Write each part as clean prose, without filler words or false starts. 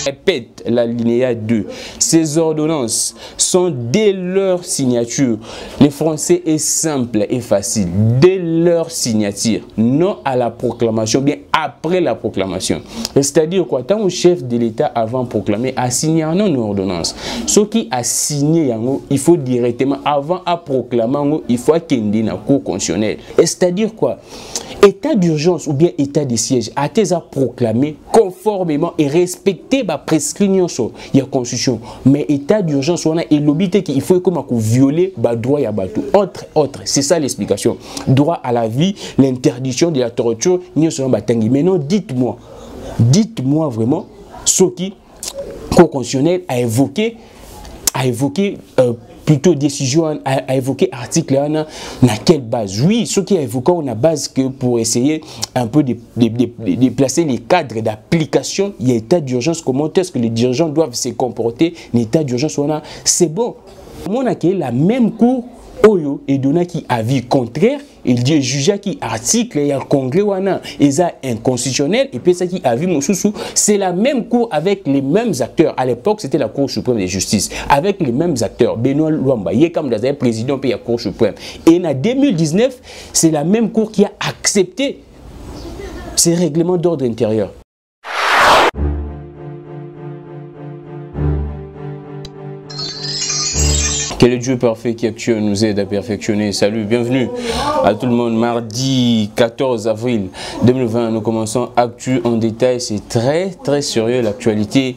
Répète l'alinéa 2. Ces ordonnances sont dès leur signature. Le français est simple et facile. Dès leur signature, non à la proclamation, bien après la proclamation. C'est-à-dire quoi? Tant au chef de l'État avant proclamé a signé une ordonnance. Ce qui a signé, il faut directement, avant à proclamer, il faut qu'il y ait un cours constitutionnel. C'est-à-dire quoi? État d'urgence ou bien état de siège a été proclamé conformément et respecté la prescription de la constitution. Mais état d'urgence, on a l'obité qu'il faut comme violer le droit à bateau. Autre, c'est ça l'explication. Droit à la vie, l'interdiction de la torture, maintenant dites-moi vraiment ce qui le Cour constitutionnel a évoqué plutôt décision à évoquer article 1 dans quelle base. Oui, ce qui a évoqué on a base que pour essayer un peu de placer les cadres d'application, il y a état d'urgence, comment est-ce que les dirigeants doivent se comporter, l'état d'urgence, c'est bon. On a la même cour Oyo et donné qui avis contraire, il dit juge qui article et un congrès wana et ça inconstitutionnel et puis ça qui avis Moussoussou, c'est la même cour avec les mêmes acteurs. À l'époque, c'était la Cour suprême de justice avec les mêmes acteurs. Benoît Luamba, il est comme le président de la Cour suprême. Et en 2019, c'est la même cour qui a accepté ces règlements d'ordre intérieur. Que le Dieu parfait qui actuel nous aide à perfectionner. Salut, bienvenue à tout le monde. Mardi 14 avril 2020, nous commençons Actu en détail. C'est très sérieux l'actualité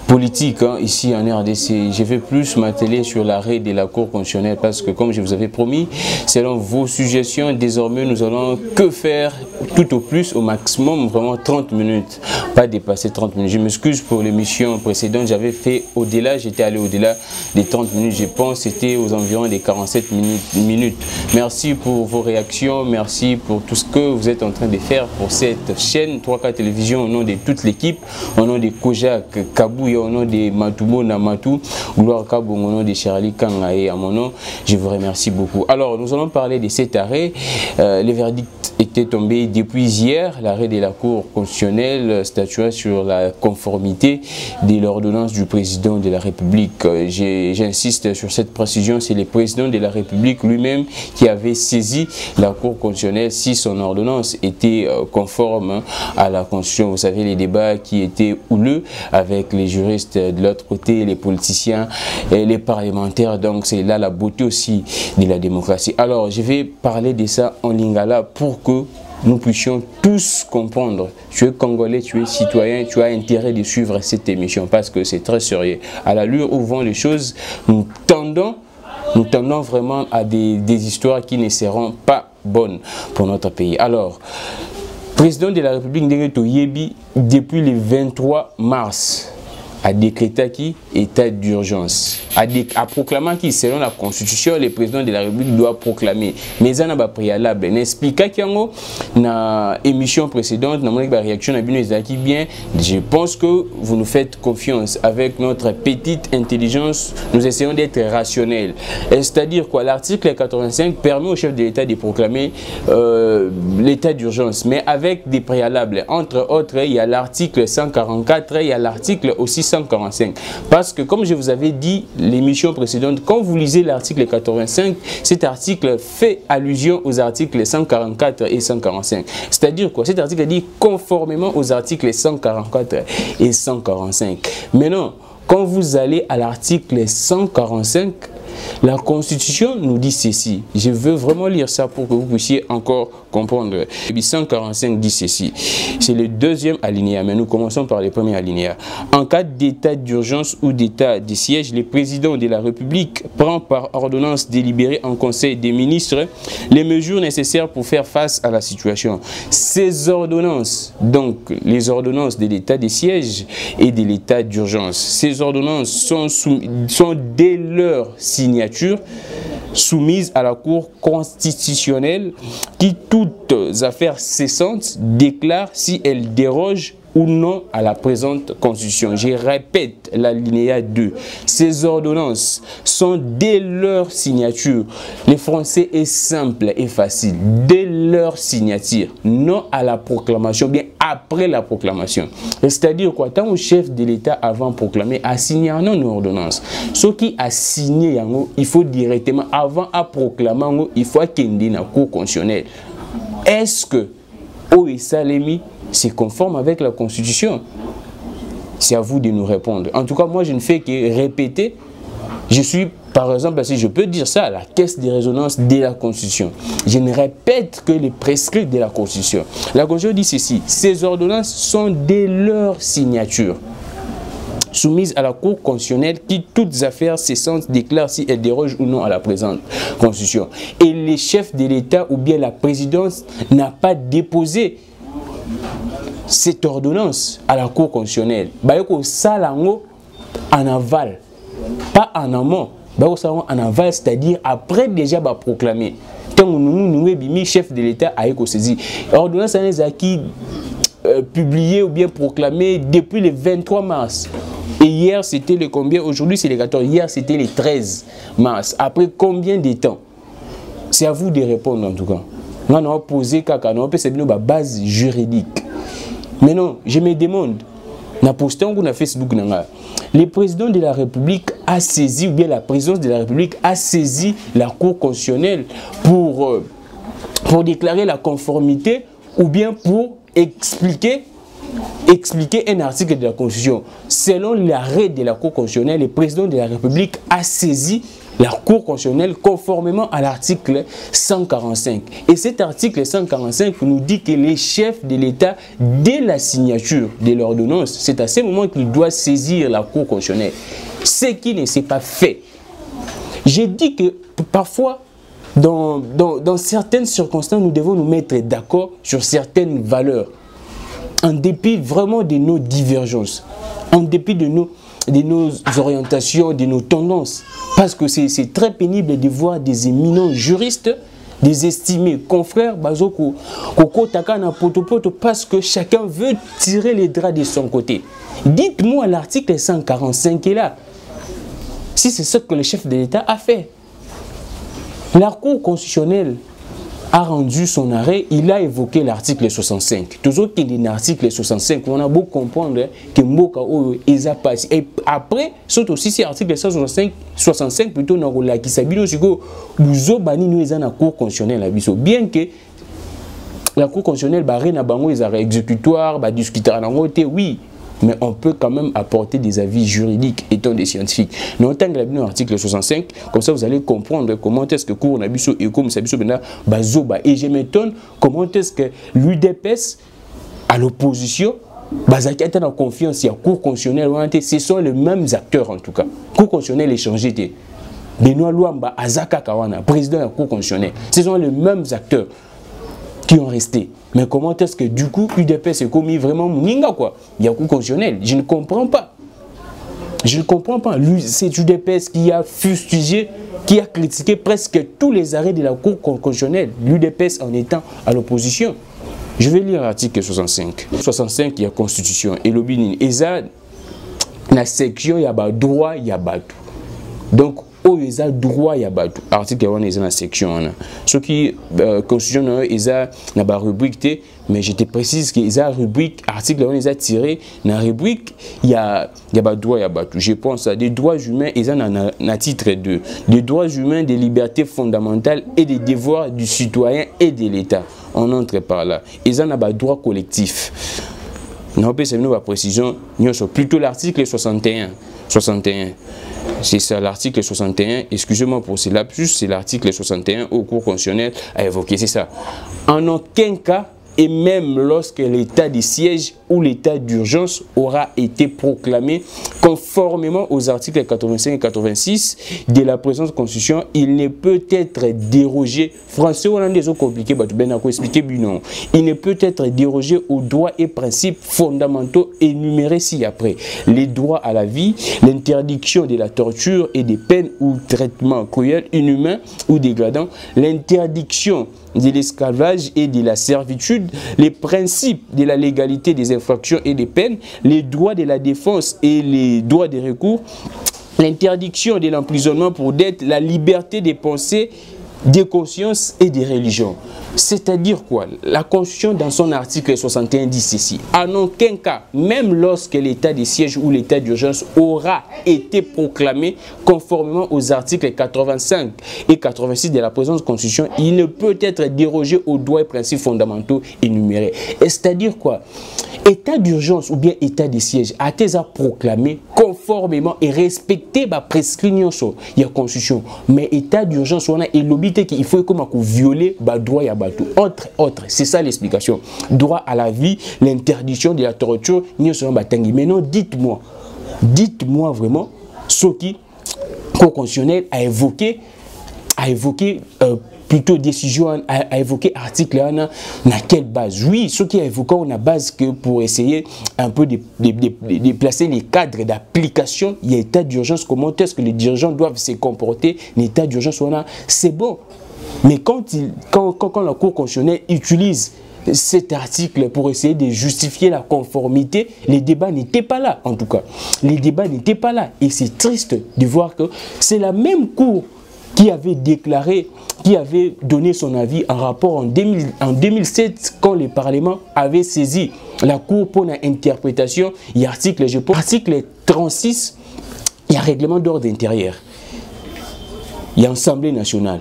politique ici en RDC. Je vais plus m'atteler sur l'arrêt de la Cour constitutionnelle parce que comme je vous avais promis, selon vos suggestions, désormais nous allons que faire tout au plus, au maximum, vraiment 30 minutes. Pas dépasser 30 minutes. Je m'excuse pour l'émission précédente, j'avais fait au-delà, j'étais allé au-delà des 30 minutes, je pense. C'était aux environs des 47 minutes. Merci pour vos réactions, merci pour tout ce que vous êtes en train de faire pour cette chaîne 3K Télévision au nom de toute l'équipe, au nom de Kojak Kabouya, au nom de Matoubo Namatou, Gloire Kabou, au nom de Charlie Kanga et à mon nom, je vous remercie beaucoup. Alors, nous allons parler de cet arrêt. Le verdict était tombé depuis hier, l'arrêt de la Cour constitutionnelle statuant sur la conformité de l'ordonnance du président de la République. J'insiste sur cette précision, c'est le président de la République lui-même qui avait saisi la Cour constitutionnelle si son ordonnance était conforme à la Constitution. Vous savez, les débats qui étaient houleux avec les juristes de l'autre côté, les politiciens et les parlementaires. Donc c'est là la beauté aussi de la démocratie. Alors je vais parler de ça en lingala pour que nous puissions tous comprendre. Tu es Congolais, tu es citoyen, tu as intérêt de suivre cette émission parce que c'est très sérieux. À l'allure où vont les choses, nous tendons vraiment à des histoires qui ne seront pas bonnes pour notre pays. Alors, président de la République Ndenge Toyebi, depuis le 23 mars, a décrété qui état d'urgence, a proclamé qui selon la Constitution le président de la République doit proclamer. Mais ça n'a pas préalable. N'explique qu'il y a une émission précédente, dans la réaction à bien. Je pense que vous nous faites confiance avec notre petite intelligence. Nous essayons d'être rationnels. C'est-à-dire quoi? L'article 85 permet au chef de l'État de proclamer l'état d'urgence, mais avec des préalables. Entre autres, il y a l'article 144, il y a l'article aussi 145. Parce que comme je vous avais dit l'émission précédente, quand vous lisez l'article 85, cet article fait allusion aux articles 144 et 145. C'est-à-dire quoi? Cet article dit conformément aux articles 144 et 145. Maintenant, quand vous allez à l'article 145, La Constitution nous dit ceci. Je veux vraiment lire ça pour que vous puissiez encore comprendre. 145 dit ceci. C'est le deuxième alinéa, mais nous commençons par le premier alinéa. En cas d'état d'urgence ou d'état de siège, le président de la République prend par ordonnance délibérée en Conseil des ministres les mesures nécessaires pour faire face à la situation. Ces ordonnances, donc les ordonnances de l'état de siège et de l'état d'urgence, ces ordonnances sont dès leur signature soumises à la Cour constitutionnelle qui, toutes affaires cessantes, déclare si elles dérogent ou non à la présente Constitution. Je répète l'alinéa 2. Ces ordonnances sont dès leur signature. Le français est simple et facile. Dès leur signature, non à la proclamation, bien après la proclamation. C'est-à-dire quoi? Tant au chef de l'État avant proclamé a signé une ordonnance. Ce qui a signé, il faut directement, avant à proclamer, il faut qu'il y ait une cour constitutionnelle. Est-ce que Salemi c'est conforme avec la Constitution? C'est à vous de nous répondre. En tout cas, moi, je ne fais que répéter. Je suis, par exemple, si je peux dire ça, à la caisse de résonance de la Constitution. Je ne répète que les prescrits de la Constitution. La Constitution dit ceci. Ces ordonnances sont dès leur signature soumises à la Cour constitutionnelle qui, toutes affaires cessantes, déclare si elles dérogent ou non à la présente Constitution. Et les chefs de l'État ou bien la présidence n'a pas déposé cette ordonnance à la Cour constitutionnelle. En aval, pas en amont, en aval, c'est-à-dire après déjà proclamé. Le chef de l'État a saisi. L'ordonnance a qui publiée ou bien proclamée depuis le 23 mars. Et hier, c'était le combien? Aujourd'hui, c'est le 14. Hier, c'était le 13 mars. Après combien de temps? C'est à vous de répondre en tout cas. On a posé une base juridique. Mais non, je me demande, na posté sur Facebook, le président de la République a saisi, ou bien la présidence de la République a saisi la Cour constitutionnelle pour déclarer la conformité ou bien pour expliquer un article de la Constitution. Selon l'arrêt de la Cour constitutionnelle, le président de la République a saisi la Cour constitutionnelle conformément à l'article 145. Et cet article 145 nous dit que les chefs de l'État, dès la signature de l'ordonnance, c'est à ce moment qu'il doit saisir la Cour constitutionnelle. Ce qui ne s'est pas fait. J'ai dit que parfois, dans certaines circonstances, nous devons nous mettre d'accord sur certaines valeurs. En dépit vraiment de nos divergences, en dépit de nos orientations, de nos tendances. Parce que c'est très pénible de voir des éminents juristes, des estimés confrères, parce que chacun veut tirer les draps de son côté. Dites-moi l'article 145 est là. Si c'est ce que le chef de l'État a fait. La Cour constitutionnelle a rendu son arrêt, il a évoqué l'article 65. Toujours qu'il y a l'article 65, on a beau comprendre que Mboka est passé. Et après, c'est aussi cet article 165 plutôt dans la qui s'habille aussi que nous avons la Cour constitutionnelle. Bien que la Cour constitutionnelle n'a pas exécutoire, discuter en côté, oui. Mais on peut quand même apporter des avis juridiques étant des scientifiques. Nous avons l'article 65, comme ça vous allez comprendre comment est-ce que cours Nabiso et comme Sabiso Bazoba. Et je m'étonne comment est-ce que l'UDPS, à l'opposition, Bazaki a en confiance, il y a Cour constitutionnelle, ce sont les mêmes acteurs en tout cas. Cour constitutionnelle est changée. Benoît Luamba, Azaka Kawana, président de la Cour constitutionnelle, ce sont les mêmes acteurs qui ont resté. Mais comment est-ce que du coup, UDPS est commis vraiment Mouninga quoi? Il y a un coup constitutionnel. Je ne comprends pas. Je ne comprends pas. C'est UDPS qui a fustigé, qui a critiqué presque tous les arrêts de la Cour constitutionnelle. L'UDPS en étant à l'opposition. Je vais lire l'article 65. 65, il y a Constitution. Et l'obinin. Et ça, la section, il y a droit, il y a tout. Donc, il y a droit, il y a tout. Article 1, il y a la section. Ce qui, Constitution, il y a la rubrique, mais je te précise qu'il y a la rubrique, article 1, il y a tiré, dans la rubrique, il y a droit, il y a tout. Je pense à des droits humains, il y a un titre 2. Des droits humains, des libertés fondamentales et des devoirs du citoyen et de l'État. On entre par là. Il y a un droit collectif. Nous avons précision, plutôt l'article 61. C'est ça, l'article 61, excusez-moi pour ce lapsus, c'est l'article 61 au cours constitutionnel a évoqué, c'est ça. En aucun cas, et même lorsque l'état de siège ou l'état d'urgence aura été proclamé conformément aux articles 85 et 86 de la présente constitution, il ne peut être dérogé, français ou hollandais sont compliqués, il ne peut être dérogé aux droits et principes fondamentaux énumérés ci-après. Les droits à la vie, l'interdiction de la torture et des peines ou traitements cruels, inhumains ou dégradants, l'interdiction de l'esclavage et de la servitude, les principes de la légalité des infractions et des peines, les droits de la défense et les droits de recours, l'interdiction de l'emprisonnement pour dette, la liberté des pensées, des consciences et des religions. C'est-à-dire quoi? La Constitution dans son article 61 dit ceci: en aucun cas, même lorsque l'état de siège ou l'état d'urgence aura été proclamé conformément aux articles 85 et 86 de la présente Constitution, il ne peut être dérogé aux droits et principes fondamentaux énumérés. C'est-à-dire quoi? État d'urgence ou bien état de siège a été proclamé conformément et respecté la prescription de la Constitution. Mais état d'urgence, on a l'obité qu'il faut comme violer le droit à bateau. Entre autres, c'est ça l'explication. Droit à la vie, l'interdiction de la torture, maintenant dites-moi vraiment ce qui le constitutionnel a évoqué plutôt décision a évoqué article dans quelle base. Oui, ce qui a évoqué on a base que pour essayer un peu de placer les cadres d'application, il y a état d'urgence, comment est-ce que les dirigeants doivent se comporter, l'état d'urgence, c'est bon. Mais quand la Cour constitutionnelle utilise cet article pour essayer de justifier la conformité, les débats n'étaient pas là, en tout cas. Les débats n'étaient pas là. Et c'est triste de voir que c'est la même Cour qui avait déclaré, qui avait donné son avis en rapport en 2007, quand le Parlement avait saisi la Cour pour l'interprétation. Il y a article 36, il y a règlement d'ordre intérieur. Il y a Assemblée nationale.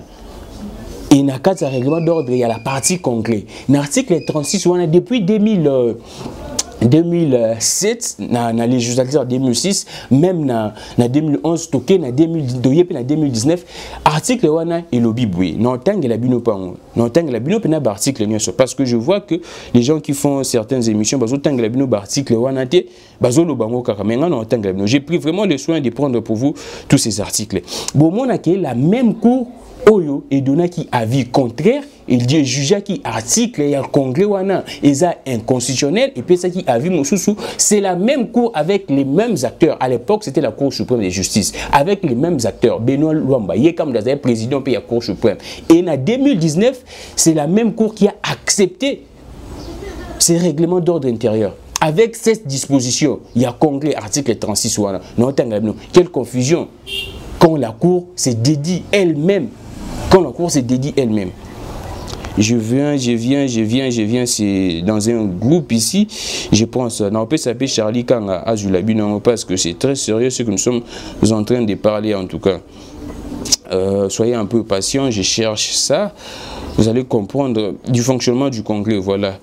Et il y a 4 règlements d'ordre, il y a la partie congrès. L'article 36, on a depuis 2007, dans la législature 2006, même dans 2011, toqué dans 2019, article wana et lobby boué. Non tant que la bino pas non tant que la bino pena article parce que je vois que les gens qui font certaines émissions bazo tant que la bino article wana té bazo lo bango kaka mais non tant que la bino. J'ai pris vraiment le soin de prendre pour vous tous ces articles. Bon mon a la même cour Oyo et donné qui avis contraire, il dit juge qui article et un congrès wana est inconstitutionnel et puis ça qui avis Moussoussou, c'est la même cour avec les mêmes acteurs. À l'époque, c'était la Cour suprême de justice avec les mêmes acteurs. Benoît Luamba, il est comme le président de la Cour suprême. Et en 2019, c'est la même cour qui a accepté ces règlements d'ordre intérieur. Avec cette disposition, il y a congrès article 36 wana. Non, quelle confusion quand la Cour se dédie elle-même. Quand la Cour se dédie elle-même. Je viens, c'est dans un groupe ici, je pense, on peut s'appeler Charlie Kanga Azulabino parce que c'est très sérieux ce que nous sommes en train de parler en tout cas. Soyez un peu patient, je cherche ça, vous allez comprendre du fonctionnement du congrès, voilà.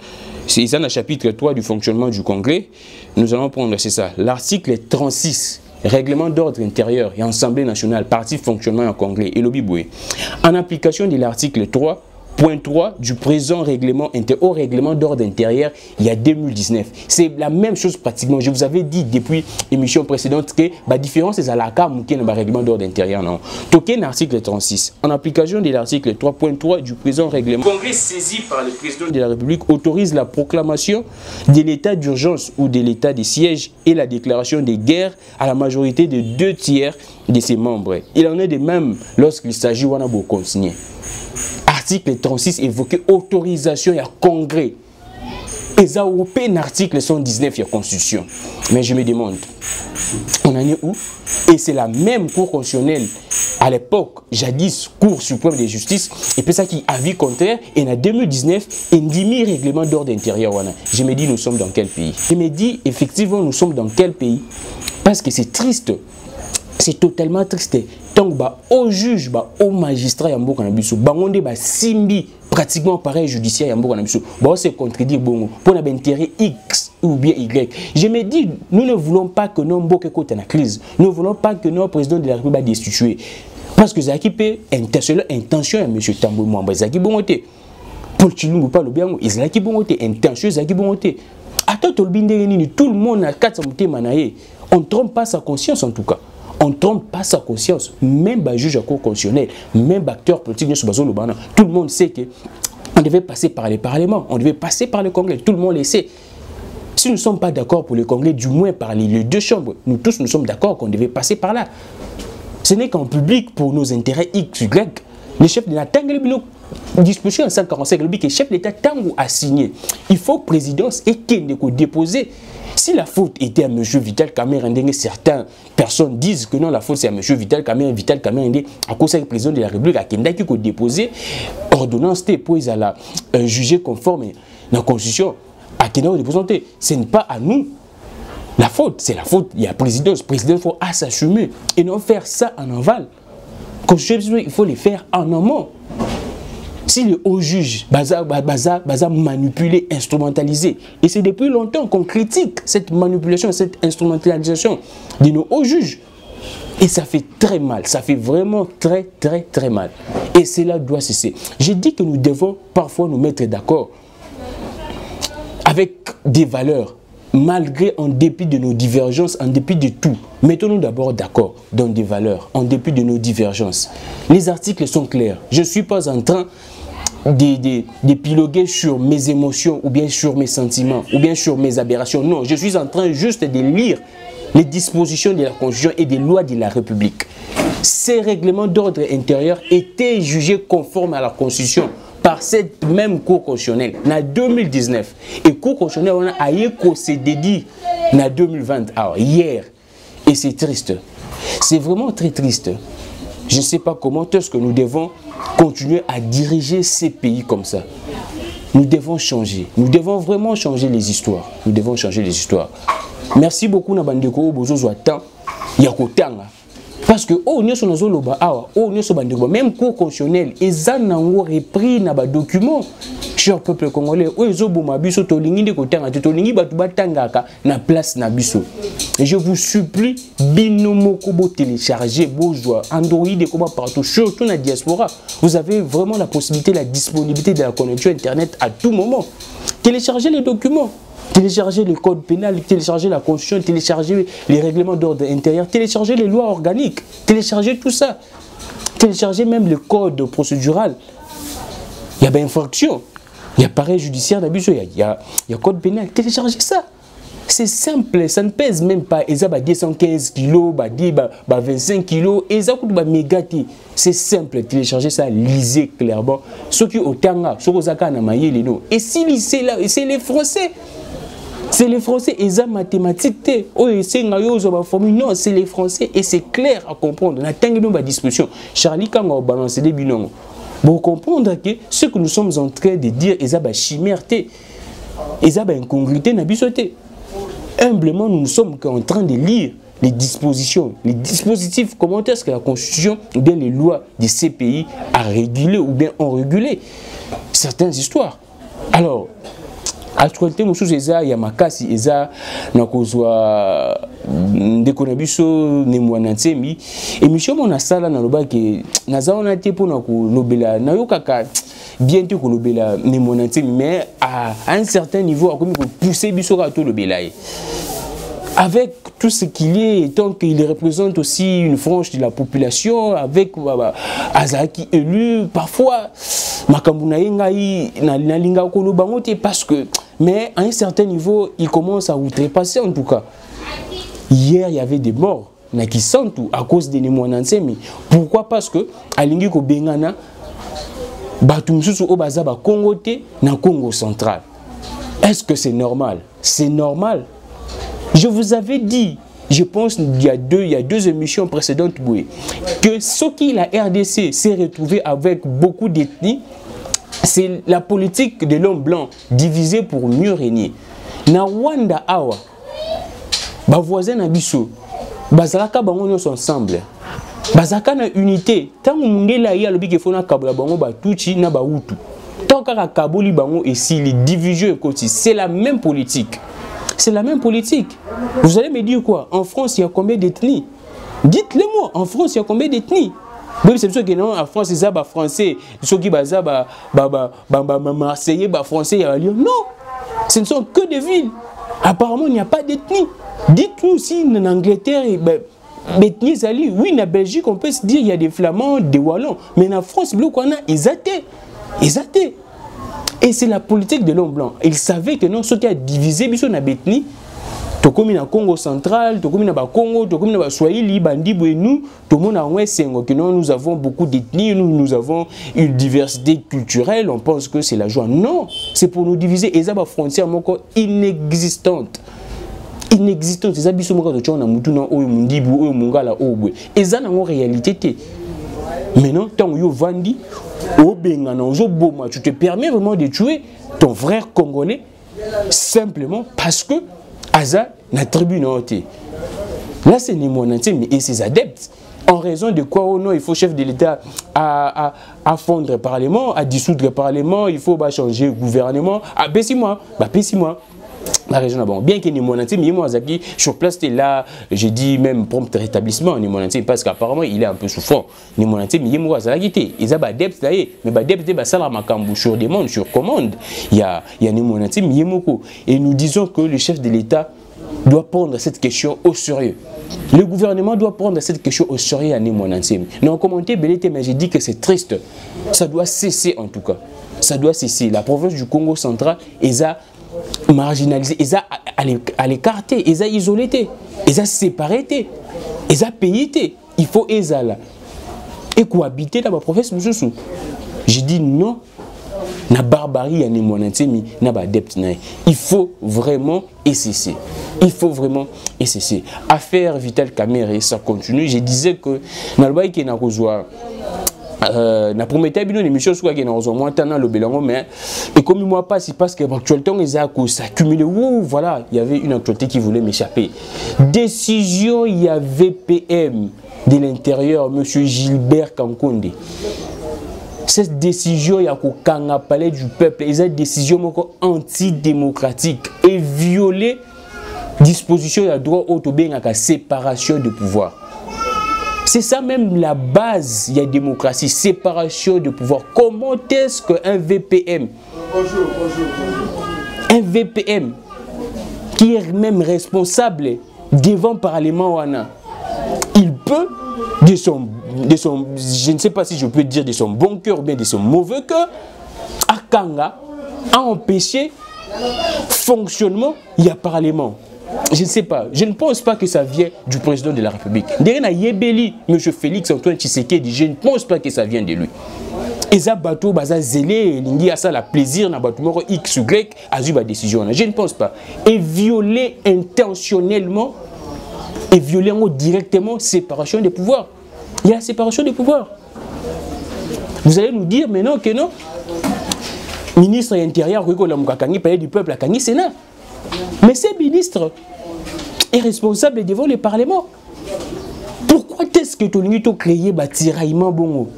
C'est ça le chapitre 3 du fonctionnement du congrès, nous allons prendre, c'est ça, l'article 36. Règlement d'ordre intérieur et Assemblée nationale, partie fonctionnement en congrès et lobby boué. En application de l'article 3.3 du présent règlement d'ordre intérieur, il y a 2019. C'est la même chose pratiquement. Je vous avais dit depuis l'émission précédente que la différence est à la carte dans le règlement d'ordre intérieur. Non. Token article 36. En application de l'article 3.3 du présent règlement, le Congrès saisi par le président de la République autorise la proclamation de l'état d'urgence ou de l'état de siège et la déclaration de guerre à la majorité de 2/3 de ses membres. Il en est de même lorsqu'il s'agit de consigner. Article 36 évoquait autorisation et congrès. Et ça, un article 119 de la Constitution. Mais je me demande, on en est où? Et c'est la même Cour constitutionnelle, à l'époque, jadis, Cour suprême de justice, et puis ça qui a avis contraire, et en 2019, un règlement d'ordre intérieur. Je me dis, nous sommes dans quel pays? Je me dis, effectivement, nous sommes dans quel pays? Parce que c'est triste. C'est totalement triste. Tant que au juge, au magistrat, simbi pratiquement pareil judiciaire, c'est contredire bon pour un intérêt X. ou bien Y. Je me dis, nous ne voulons pas que nos mboka côté la crise. Nous ne voulons pas que notre président de la République soit destitué. Parce que Zaki peut intention à M. Tambou Mwamba. Zaki bongote. Paul Chilungu pas le bien. Zaki bongote. Intention Zaki bongote. Attends, tout le monde a 4 manaye. On ne trompe pas sa conscience en tout cas. On ne trompe pas sa conscience. Même le juge à cour constitutionnel, même acteur politique, tout le monde sait que on devait passer par les parlements, on devait passer par le Congrès. Tout le monde le sait. Si nous ne sommes pas d'accord pour le Congrès, du moins par les 2 chambres, nous tous nous sommes d'accord qu'on devait passer par là. Ce n'est qu'en public pour nos intérêts X, Y. Le chef de la Tangalibino, disposition en 145, le chef de l'État Tango a signé. Il faut que la présidence ait déposé. Si la faute était à M. Vital Kamerhe, certaines personnes disent que non, la faute c'est à M. Vital Kamerhe, à cause du président de la République, qui a déposé ordonnance pour la juger conforme à la Constitution. Ce n'est pas à nous. La faute, c'est la faute. Il y a la présidence. Le président faut s'assumer et non faire ça en aval. Il faut les faire en amont. Si le haut juge baza manipulé, instrumentalisé, et c'est depuis longtemps qu'on critique cette manipulation, cette instrumentalisation de nos hauts juges, et ça fait très mal, ça fait vraiment très mal. Et cela doit cesser. J'ai dit que nous devons parfois nous mettre d'accord avec des valeurs, malgré, en dépit de nos divergences, en dépit de tout. Mettons-nous d'abord d'accord dans des valeurs, en dépit de nos divergences. Les articles sont clairs. Je ne suis pas en train d'épiloguer sur mes émotions, ou bien sur mes sentiments, ou bien sur mes aberrations. Non, je suis en train juste de lire les dispositions de la Constitution et des lois de la République. Ces règlements d'ordre intérieur étaient jugés conformes à la Constitution par cette même Cour constitutionnelle en 2019. Et Cour constitutionnelle, on a s'est dédié en 2020, alors hier. Et c'est triste. C'est vraiment très triste. Je ne sais pas comment est-ce que nous devons continuer à diriger ces pays comme ça. Nous devons changer. Nous devons vraiment changer les histoires. Nous devons changer les histoires. Merci beaucoup Nabandeko Bozozo Atan Yakotanga. Parce que même cours constitutionnel, ils ont repris dans les documents. Cher peuple congolais, et je vous supplie, binomokobo télécharger, bourgeois, Android et partout, surtout dans la diaspora. Vous avez vraiment la possibilité, la disponibilité de la connexion Internet à tout moment. Téléchargez les documents. Télécharger le code pénal, télécharger la constitution, télécharger les règlements d'ordre intérieur, télécharger les lois organiques, télécharger tout ça. Télécharger même le code procédural. Il y a des infractions, il y a pareil judiciaire d'abus, il y a code pénal. Télécharger ça. C'est simple, ça ne pèse même pas. Ils ont 215 kilos, 25 kilos, ils ont méga. C'est simple, télécharger ça, lisez clairement. Ce qui est au Tanga, ce qui est au et si c'est là, c'est les Français. C'est les Français, ils ont mathématiques. Non, c'est les Français et c'est clair à comprendre. On a une disposition. Charlie, quand on balance des binômes, pour comprendre que ce que nous sommes en train de dire, ils ont une chimère, ils ont une incongruité. Humblement, nous ne sommes qu'en train de lire les dispositions, les dispositifs, comment est-ce que la Constitution ou bien les lois de ces pays a régulé ou bien ont régulé certaines histoires. Alors, actualité mususu eza ya makasi eza nakozwa ndeko na biso ne mwana ntsemi émission mona sala na lobaki nazaona te pona kolobela nayokaka bien te kolobela ne mwana ntsemi mais à un certain niveau akomi ko pousser biso ka to lobela avec tout ce qu'il est, tant qu'il représente aussi une frange de la population, avec Azaki élu, parfois, parce que, mais à un certain niveau, il commence à outrepasser en tout cas. Hier, il y avait des morts, qui sont tout à cause des Némoanansemi. Pourquoi? Parce que, à l'Ingi Kobengana, Batumsusu Obaza Congo te, na Congo central. Est-ce que c'est normal? C'est normal. Je vous avais dit, je pense qu'il y a deux émissions précédentes, que ce qui la RDC s'est retrouvé avec beaucoup d'ethnies, c'est la politique de l'homme blanc, divisé pour mieux régner. Na Rwanda awa, ba voisin na biso, bazalaka bango nyonso ensemble. Bazalaka na unité. Tant mundela ya lobi ke fona kabla bango ba tuchi na ba hutu. Tant kaka kaboli bango et si les divisions et c'est la même politique. C'est la même politique. Vous allez me dire quoi? En France, il y a combien d'ethnies? Dites-le-moi, en France, il y a combien d'ethnies? Oui, c'est sûr que non, en France, c'est ça, français. Ceux qui sont marseillais, français, non, ce ne sont que des villes. Apparemment, il n'y a pas d'ethnie. Dites-nous si en Angleterre, l'ethnie, oui, en Belgique, on peut se dire qu'il y a des Flamands, des Wallons. Mais en France, ils étaient. Et c'est la politique de l'homme blanc. Ils savaient que non, ceux qui ont divisé, ils sont dans l'ethnie. Comme dans Congo central, comme dans Congo, comme dans Swahili, Bandibou et nous, tout le monde a nous avons beaucoup d'ethnies, nous avons une diversité culturelle, on pense que c'est la joie. Non, c'est pour nous diviser. Et ça, frontière inexistante. Inexistante. C'est ça, biso moka to chona mutu na oyo mundibu oyo mungala obwe. Et ça, na réalité. Maintenant, tant que vandi, tu te permets vraiment de tuer ton frère congolais simplement parce que Aza n'a tribu noté. Là, c'est Nimonanté et ses adeptes. En raison de quoi, oh non, il faut chef de l'État à fondre le Parlement, à dissoudre le Parlement, il faut changer le gouvernement. Ah, baissez-moi, la région bon. Bien que Nimonanté, mais moi, sur place, c'était là, j'ai dit même prompt rétablissement, Nimonanté, parce qu'apparemment, il est un peu souffrant. Nimonanté, mais moi, ça a quitté. Ils ont des adeptes, mais des adeptes, ça la macambo sur demande, sur commande. Il y a Nimonanté, mais et nous disons que le chef de l'État doit prendre cette question au sérieux. Le gouvernement doit prendre cette question au sérieux à Nimonanté. Nous avons commenté, mais j'ai dit que c'est triste. Ça doit cesser en tout cas. Ça doit cesser. La province du Congo central, ils ont marginalisé, ils ont à l'écarter, ils ont isolé, ils ont séparé, ils ont payé. Il faut là et cohabiter dans la province. J'ai dit non. La barbarie à Nimonanté, il faut vraiment cesser. Il faut vraiment cesser. Affaire Vital Kamerhe, ça continue. Je disais que Nalbaï qui n'a pas na promettais bien une émission sur laquelle nous avons maintenant le bilan, mais et comme moi pas si parce que l'actualité on s'accumule. Voilà, il y avait une actualité qui voulait m'échapper. Décision, il y avait PM de l'intérieur, monsieur Gilbert Kankonde. Cette décision, il y a qu'un palais du peuple, et cette décision antidémocratique et violer disposition de droit au la séparation de pouvoir. C'est ça même la base, il y a démocratie, séparation de pouvoir. Comment est-ce qu'un VPM, un VPM qui est même responsable devant le Parlement, il peut de son, je ne sais pas si je peux dire de son bon cœur ou bien de son mauvais cœur, à Kanga, à empêcher fonctionnement, il y a Parlement. Je ne sais pas, je ne pense pas que ça vient du président de la République. Derrière Yebeli, M. Félix Antoine Tshisekedi, je ne pense pas que ça vient de lui. Et ça, bateau, ça zélé, il a ça la plaisir, na bateau X ou Y, a eu la décision. Je ne pense pas. Et violer intentionnellement, et violer directement séparation des pouvoirs. Il y a séparation des pouvoirs. Vous allez nous dire maintenant que non. Ministre intérieur, palais du peuple, à Kangi Sénat. Mais ces ministres est responsable devant le Parlement. Pourquoi est-ce que tu as créé un tiraillement bongo?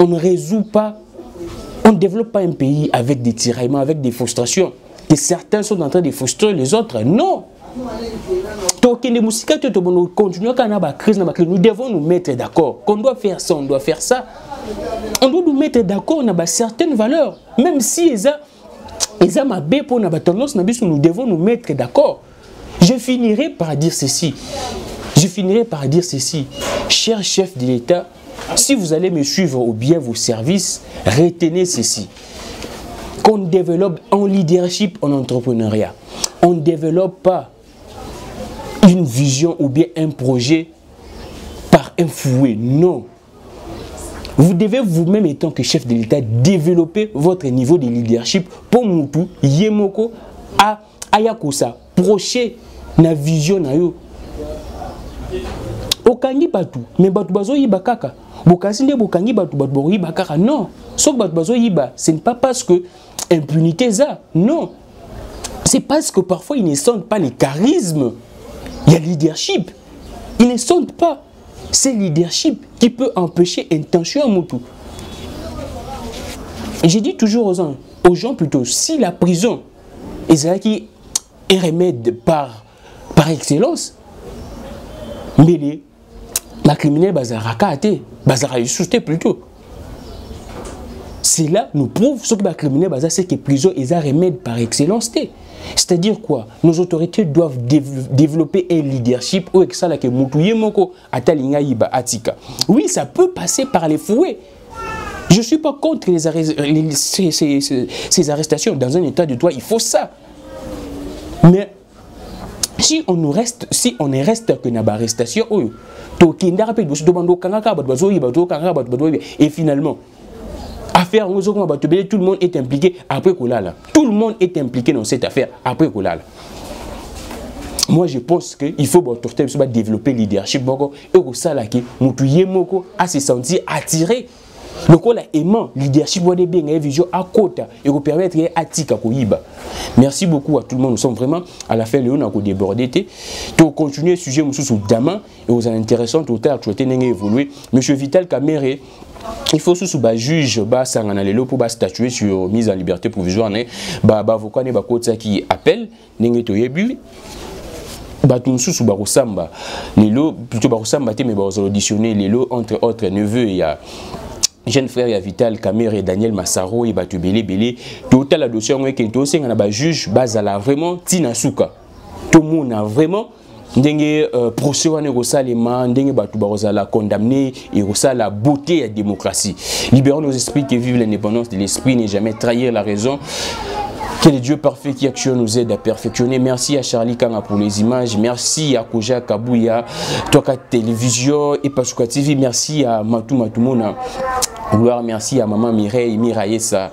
On ne résout pas, on ne développe pas un pays avec des tiraillements, avec des frustrations. Et certains sont en train de frustrer les autres. Non. Nous devons nous mettre d'accord. Qu'on doit faire ça, on doit faire ça. On doit nous mettre d'accord, on a certaines valeurs. Même si nous devons nous mettre d'accord. Je finirai par dire ceci. Cher chef de l'État, si vous allez me suivre ou bien vos services, retenez ceci. Qu'on développe en leadership, en entrepreneuriat. On ne développe pas une vision ou bien un projet par un fouet. Non. Vous devez vous-même, étant que chef de l'État, développer votre niveau de leadership pour Moutou, Yemoko, Ayakosa, procher na vision na yo. Okangi batu, mais batu bazo yiba kaka. Bokasinde bokangi batu yiba kaka. Non. Sauf batu bazo yiba, ce n'est pas parce que impunité ça. Non. C'est parce que parfois ils ne sentent pas les charismes. Il y a leadership. Ils ne sentent pas. C'est leadership qui peut empêcher intention à Moutou. Et j'ai dit toujours aux gens plutôt, si la prison ezalaki un remède par excellence. Mais les criminels bazaraka te, bazara plutôt. Cela nous prouve ce que les criminels c'est que prison est un remède par excellence. C'est-à-dire quoi? Nos autorités doivent développer un leadership ou que ça la que mutuye moko atalinga yiba atika. Oui, ça peut passer par les fouets. Je ne suis pas contre ces arrestations. Dans un état de droit, il faut ça. Mais si on ne reste que dans l'arrestation, et finalement, affaire, tout le monde est impliqué après Kolala. Tout le monde est impliqué dans cette affaire après Kolala. Moi, je pense qu'il faut développer le leadership et que ça, à se sentir attiré. Le col aimant leadership doit bien une vision à côté et vous permettre à tika koyiba. Merci beaucoup à tout le monde. Nous sommes vraiment à la fin de l'année débordé. Pour continuer le sujet sous demain et aux intéressants tout à l'heure évoluer. Monsieur Vital Kamere, il faut sous juge pour statuer sur mise en liberté provisoire avocat qui appelle Batunsusu Barosamba, plutôt Barosamba, mais auditionner les lots entre autres neveux et jeune frère ya Vital Kamere et Daniel Massaro et batu belé total la dossier on est dossier on a juge bazala vraiment tinasuka tout le monde a vraiment ndenge procès wana rosalema ndenge batu bazala condamné et la beauté et la démocratie. Libérons nos esprits qui vivent l'indépendance de l'esprit, ne jamais trahir la raison. Que le Dieu parfait qui actionne nous aide à perfectionner. Merci à Charlie Kanga pour les images. Merci à Koja Kabouya, Toka Télévision et Pasuka TV. Merci à Matou Matoumona. Merci à Maman Mireille, Miraïessa,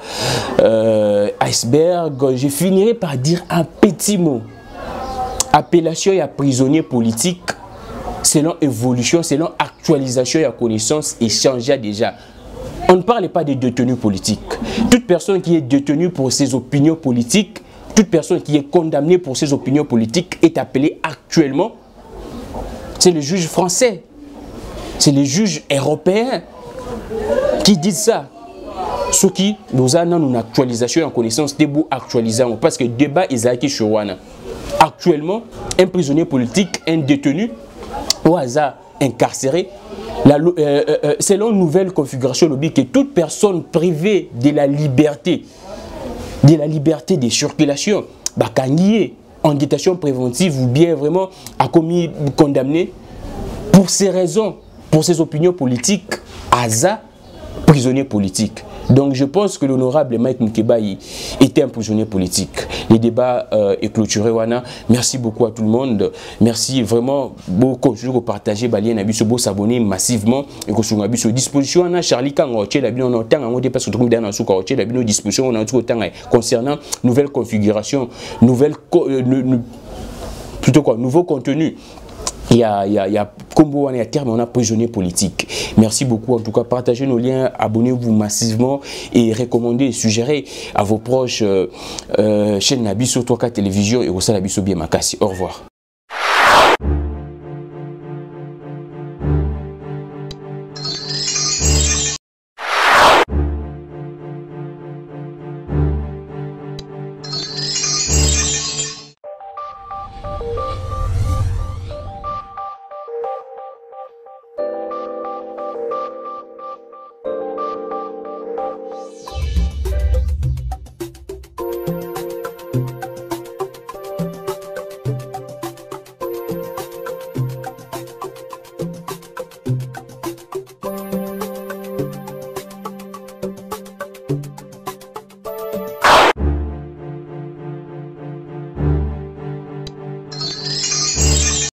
Iceberg. Je finirai par dire un petit mot. Appellation à prisonnier politique, selon évolution, selon actualisation et connaissance, échangea déjà. On ne parle pas des détenus politiques. Toute personne qui est détenue pour ses opinions politiques, toute personne qui est condamnée pour ses opinions politiques est appelée actuellement, c'est le juge français, c'est les juges européens qui disent ça. Ce qui nous a une actualisation en connaissance des bouts actualisants. Parce que le débat est à Chouana. Actuellement, un prisonnier politique, un détenu, au hasard incarcéré, selon une nouvelle configuration lobby, que toute personne privée de la liberté de circulation, en détention préventive ou bien vraiment a commis condamné pour ces raisons, pour ses opinions politiques, Aza, prisonnier politique. Donc je pense que l'honorable Mike Moukebaï était un prisonnier politique. Les débats est clôturé. Merci beaucoup à tout le monde. Merci vraiment beaucoup de partager, de s'abonner massivement et que sur à disposition. Charlie Kang, parce que disposition concernant nouvelle configuration, nouveau contenu. Il y a combo à terme, on a prisonnier politique. Merci beaucoup. En tout cas, partagez nos liens, abonnez-vous massivement et recommandez et suggérez à vos proches chaîne Nabiso Toka Télévision et au Salabiso Bien Makassi. Au revoir.